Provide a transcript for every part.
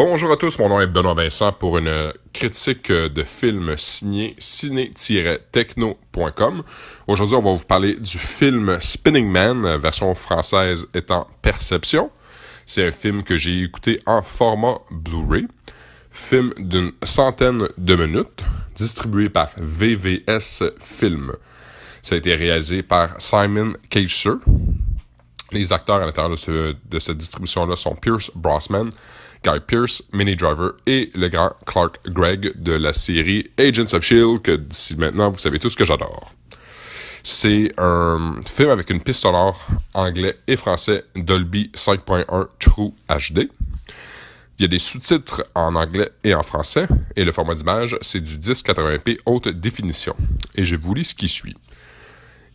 Bonjour à tous, mon nom est Benoît Vincent pour une critique de film signé ciné-techno.com. Aujourd'hui, on va vous parler du film Spinning Man, version française étant Perception. C'est un film que j'ai écouté en format Blu-ray. Film d'une centaine de minutes, distribué par VVS Film. Ça a été réalisé par Simon Keiser. Les acteurs à l'intérieur de cette distribution-là sont Pierce Brosnan, Guy Pearce, Minnie Driver et le grand Clark Gregg de la série Agents of S.H.I.E.L.D. que d'ici maintenant, vous savez tous que j'adore. C'est un film avec une piste sonore anglais et français Dolby 5.1 True HD. Il y a des sous-titres en anglais et en français, et le format d'image, c'est du 1080p haute définition. Et je vous lis ce qui suit.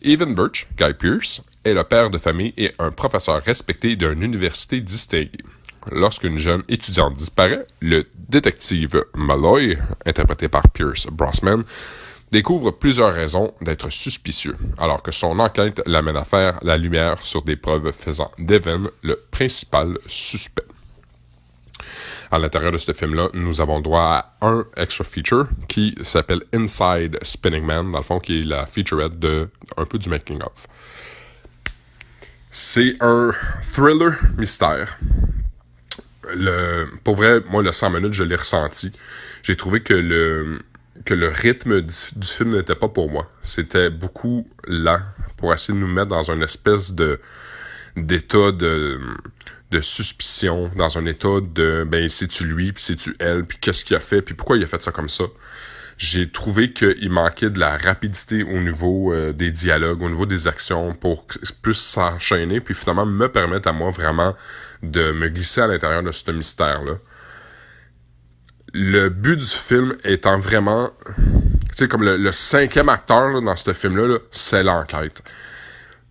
Evan Birch, Guy Pearce, est le père de famille et un professeur respecté d'une université distinguée. Lorsqu'une jeune étudiante disparaît, le détective Malloy, interprété par Pierce Brosnan, découvre plusieurs raisons d'être suspicieux, alors que son enquête l'amène à faire la lumière sur des preuves faisant d'Evan le principal suspect. À l'intérieur de ce film-là, nous avons droit à un extra feature qui s'appelle Inside Spinning Man, dans le fond, qui est la featurette de un peu du making-of. C'est un thriller mystère. Pour vrai, moi, le 100 minutes, je l'ai ressenti. J'ai trouvé que le rythme du film n'était pas pour moi. C'était beaucoup lent pour essayer de nous mettre dans une espèce d'état de suspicion, dans un état de c'est-tu lui, puis c'est-tu elle, puis qu'est-ce qu'il a fait, puis pourquoi il a fait ça comme ça. J'ai trouvé qu'il manquait de la rapidité au niveau des dialogues, au niveau des actions, pour plus s'enchaîner, puis finalement me permettre à moi vraiment de me glisser à l'intérieur de ce mystère-là. Le but du film étant vraiment, tu sais, comme le cinquième acteur là, dans ce film-là, là, c'est l'enquête.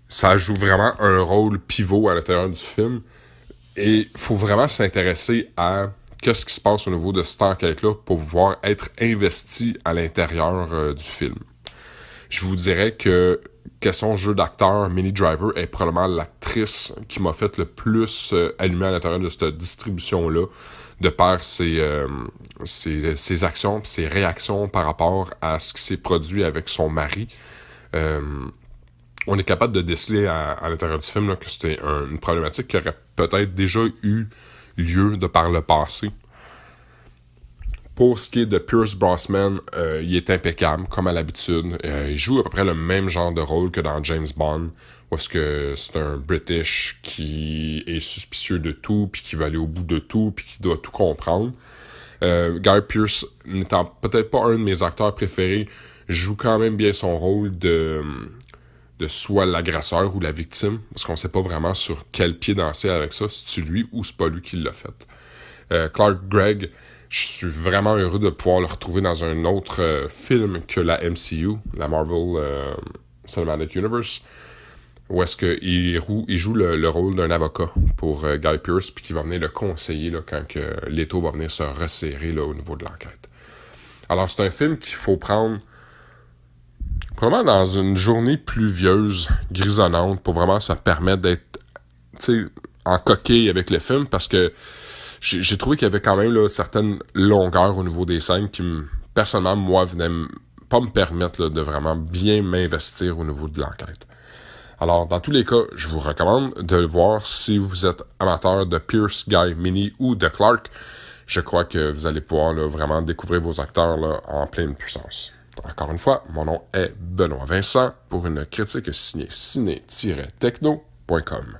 Ça joue vraiment un rôle pivot à l'intérieur du film. Et il faut vraiment s'intéresser à qu'est-ce qui se passe au niveau de cette enquête-là pour pouvoir être investi à l'intérieur du film. Je vous dirais que question jeu d'acteur, Minnie Driver est probablement l'actrice qui m'a fait le plus allumer à l'intérieur de cette distribution-là, de par ses actions et ses réactions par rapport à ce qui s'est produit avec son mari. On est capable de déceler à l'intérieur du film là, que c'était une problématique qui aurait peut-être déjà eu lieu de par le passé. Pour ce qui est de Pierce Brosnan, il est impeccable, comme à l'habitude. Il joue à peu près le même genre de rôle que dans James Bond, où est-ce que c'est un British qui est suspicieux de tout, puis qui va aller au bout de tout, puis qui doit tout comprendre. Guy Pearce, n'étant peut-être pas un de mes acteurs préférés, joue quand même bien son rôle de soit l'agresseur ou la victime, parce qu'on sait pas vraiment sur quel pied danser avec ça, si c'est lui ou c'est pas lui qui l'a fait. Clark Gregg, je suis vraiment heureux de pouvoir le retrouver dans un autre film que la MCU, la Marvel Cinematic Universe, où est-ce qu'il joue le rôle d'un avocat pour Guy Pearce, puis qui va venir le conseiller là, quand que l'étau va venir se resserrer là, au niveau de l'enquête. Alors, c'est un film qu'il faut prendre probablement dans une journée pluvieuse, grisonnante, pour vraiment se permettre d'être en coquille avec le film, parce que j'ai trouvé qu'il y avait quand même là, certaines longueurs au niveau des scènes qui, personnellement, moi, venaient pas me permettre là, de vraiment bien m'investir au niveau de l'enquête. Alors, dans tous les cas, je vous recommande de le voir si vous êtes amateur de Pierce, Guy, Minnie ou de Clark. Je crois que vous allez pouvoir là, vraiment découvrir vos acteurs là, en pleine puissance. Encore une fois, mon nom est Benoît Vincent pour une critique signée ciné-techno.com.